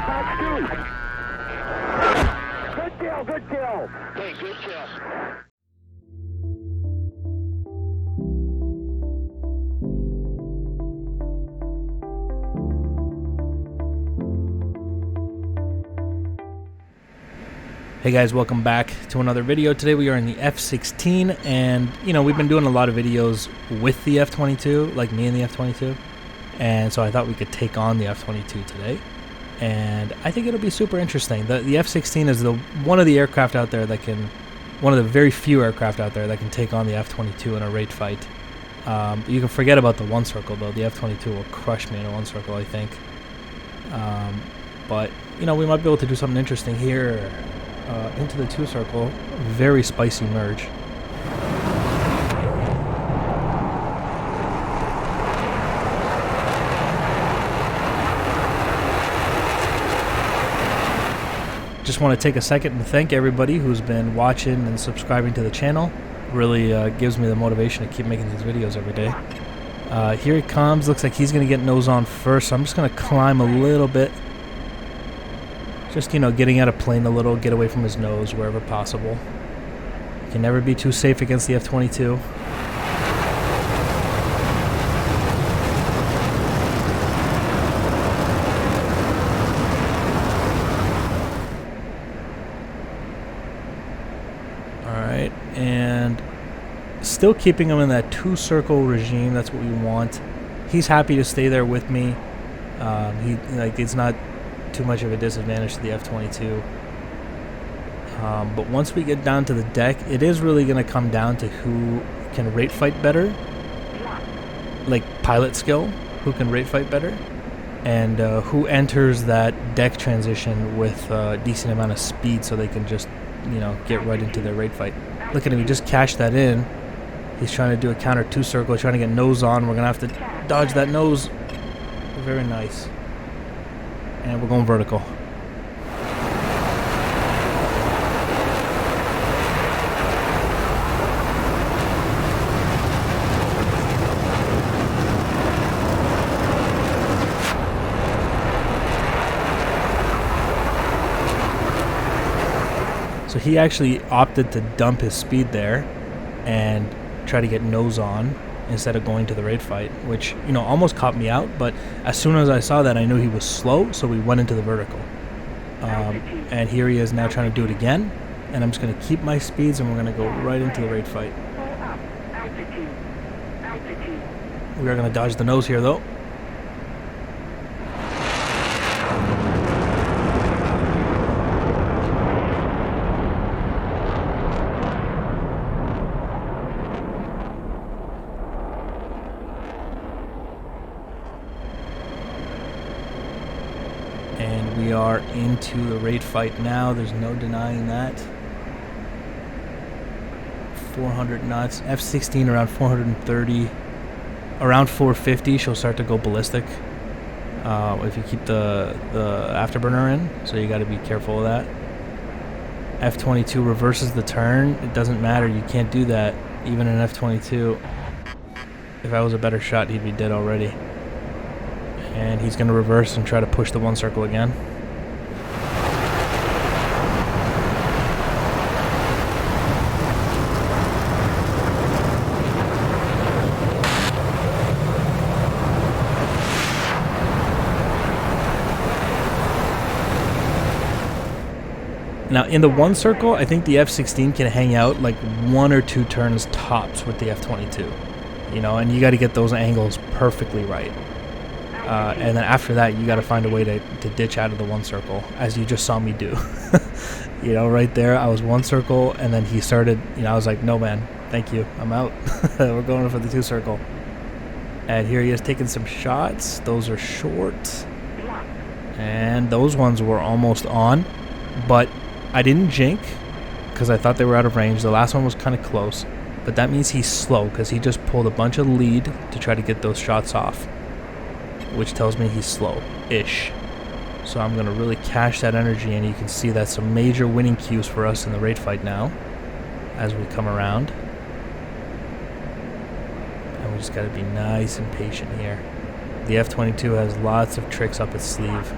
Good kill, good kill. Hey, good kill. Hey guys, welcome back to another video. Today we are in the F-16, and you know, we've been doing a lot of videos with the F-22, like me and the F-22, and so I thought we could take on the F-22 today, and I think it'll be super interesting. The F-16 is one of the aircraft out there that can, one of the very few aircraft out there that can take on the F-22 in a raid fight. You can forget about the one circle though. The F-22 will crush me in a one circle, I think. But you know, we might be able to do something interesting here. Into the two circle, very spicy merge. Just want to take a second and thank everybody who's been watching and subscribing to the channel. Really gives me the motivation to keep making these videos every day. Here he comes. Looks like he's going to get nose on first, so I'm just going to climb a little bit. Just, you know, getting out of plane a little, get away from his nose wherever possible. You can never be too safe against the F-22. Alright, and still keeping him in that two-circle regime. That's what we want. He's happy to stay there with me. It's not too much of a disadvantage to the F-22. But once we get down to the deck, it is really going to come down to who can rate fight better, like pilot skill, who can rate fight better, and who enters that deck transition with a decent amount of speed so they can just, you know, get right into their rate fight. Look at him, he just cashed that in. He's trying to do a counter two circle, trying to get nose on. We're going to have to dodge that nose. Very nice. And we're going vertical. So he actually opted to dump his speed there and try to get nose on instead of going to the raid fight, which, you know, almost caught me out, but as soon as I saw that, I knew he was slow, so we went into the vertical. And here he is now trying to do it again, and I'm just going to keep my speeds, and we're going to go right into the raid fight. We are going to dodge the nose here, though. And we are into the raid fight now. There's no denying that. 400 knots. F-16 around 430. Around 450, she'll start to go ballistic. If you keep the afterburner in, so you got to be careful of that. F-22 reverses the turn. It doesn't matter. You can't do that. Even in F-22. If I was a better shot, he'd be dead already. And he's going to reverse and try to push the one circle again. Now, in the one circle, I think the F-16 can hang out like 1 or 2 turns tops with the F-22. You know, and you got to get those angles perfectly right. And then after that, you got to find a way to ditch out of the one circle, as you just saw me do. You know, right there, I was one circle, and then he started, you know, I was like, no, man, thank you, I'm out. We're going for the two circle. And here he is taking some shots. Those are short. And those ones were almost on, but I didn't jink because I thought they were out of range. The last one was kind of close, but that means he's slow because he just pulled a bunch of lead to try to get those shots off, which tells me he's slow-ish. So I'm going to really cash that energy, and you can see that's some major winning cues for us in the raid fight now as we come around. And we just got to be nice and patient here. The F-22 has lots of tricks up its sleeve.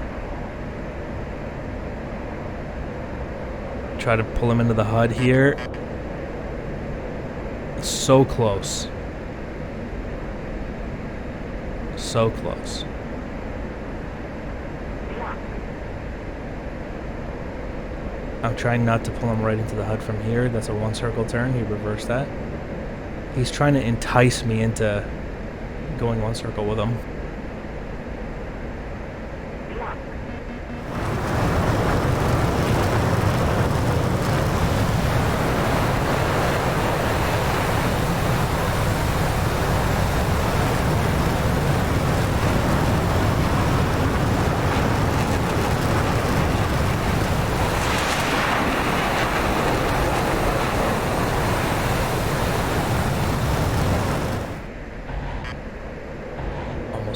Try to pull him into the HUD here. So close. So close. I'm trying not to pull him right into the HUD from here. That's a one circle turn. He reversed that. He's trying to entice me into going one circle with him.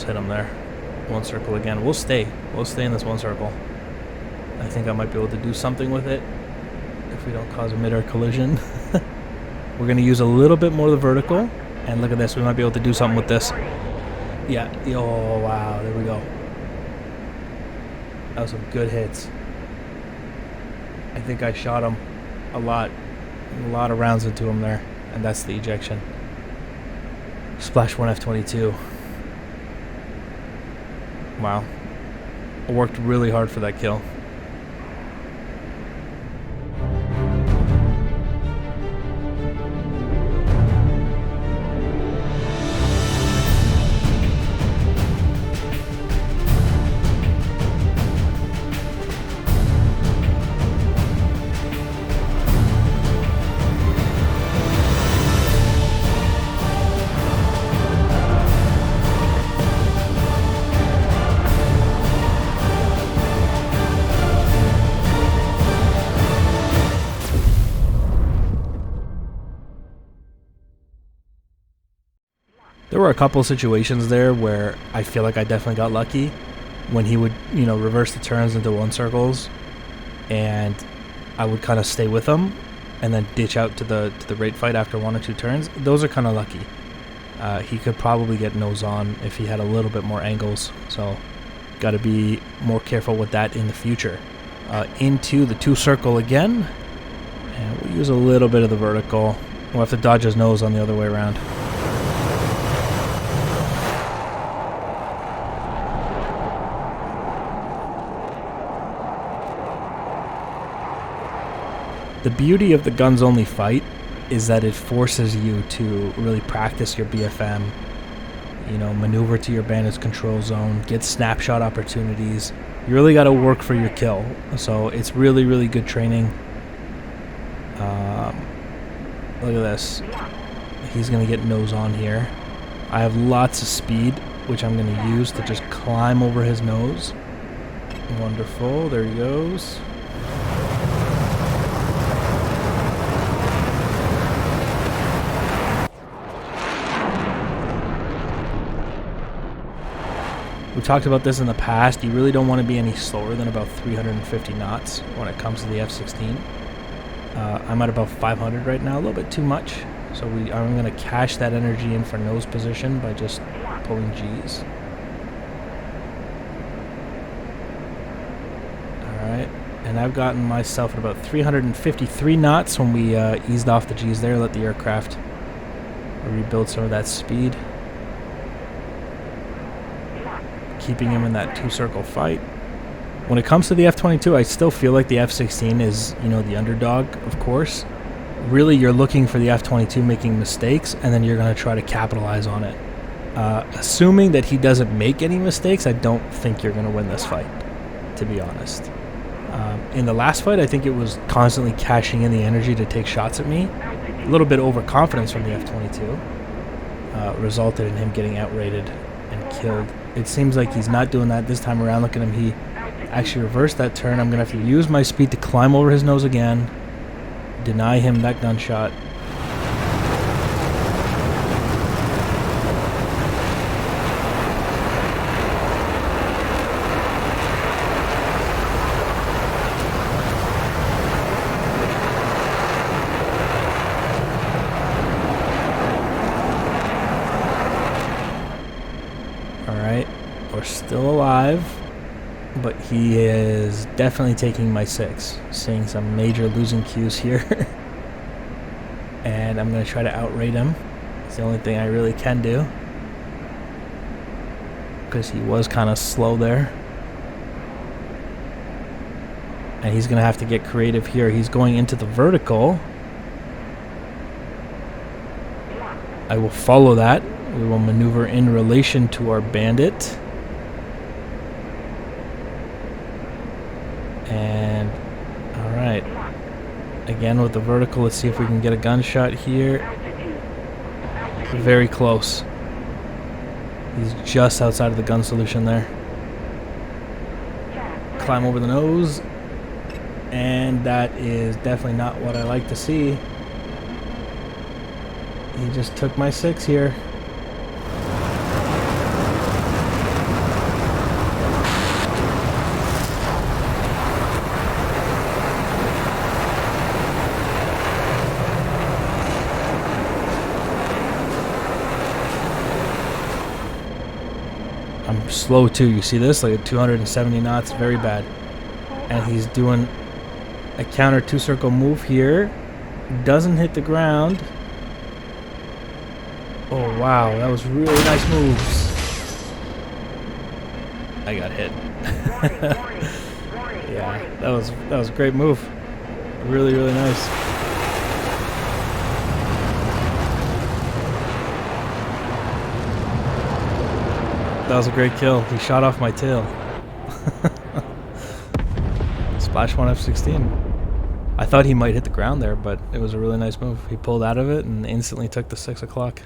Hit him there. One circle again. We'll stay in this one circle. I think I might be able to do something with it if we don't cause a mid-air collision. We're going to use a little bit more of the vertical, and look at this, we might be able to do something with this. Yeah. Oh wow, there we go. That was some good hits. I think I shot him a lot of rounds into him there, and that's the ejection. Splash 1 F-22. Wow. I worked really hard for that kill. There were a couple of situations there where I feel like I definitely got lucky when he would, you know, reverse the turns into one circles, and I would kind of stay with him and then ditch out to the rate fight after 1 or 2 turns. Those are kind of lucky. He could probably get nose on if he had a little bit more angles, so got to be more careful with that in the future. Into the 2 circle again, and we'll use a little bit of the vertical. We'll have to dodge his nose on the other way around. The beauty of the guns only fight is that it forces you to really practice your BFM, you know, maneuver to your bandit's control zone, get snapshot opportunities. You really got to work for your kill. So it's really, really good training. Look at this. He's going to get nose on here. I have lots of speed, which I'm going to use to just climb over his nose. Wonderful. There he goes. We talked about this in the past. You really don't want to be any slower than about 350 knots when it comes to the F-16. I'm at about 500 right now, a little bit too much. So I'm going to cash that energy in for nose position by just pulling G's. Alright, and I've gotten myself at about 353 knots when we eased off the G's there, let the aircraft rebuild some of that speed. Keeping him in that 2-circle fight. When it comes to the F-22, I still feel like the F-16 is, you know, the underdog, of course. Really, you're looking for the F-22 making mistakes, and then you're going to try to capitalize on it. Assuming that he doesn't make any mistakes, I don't think you're going to win this fight, to be honest. In the last fight, I think it was constantly cashing in the energy to take shots at me. A little bit overconfidence from the F-22 resulted in him getting outrated and killed. It seems like he's not doing that this time around. Look at him, he actually reversed that turn. I'm going to have to use my speed to climb over his nose again, deny him that gunshot. Alright, we're still alive. but he is definitely taking my 6. Seeing some major losing cues here. And I'm going to try to outrate him. It's the only thing I really can do, because he was kind of slow there. And he's going to have to get creative here. He's going into the vertical. I will follow that. We will maneuver in relation to our bandit. And, alright. Again with the vertical, let's see if we can get a gunshot here. Very close. He's just outside of the gun solution there. Climb over the nose. And that is definitely not what I like to see. He just took my 6 here. I'm slow too. You see this? Like at 270 knots, very bad. And he's doing a counter 2-circle move here. Doesn't hit the ground. Oh wow, that was really nice moves. I got hit. Yeah, that was a great move. Really, really nice. That was a great kill. He shot off my tail. Splash 1 F-16. I thought he might hit the ground there, but it was a really nice move. He pulled out of it and instantly took the 6 o'clock.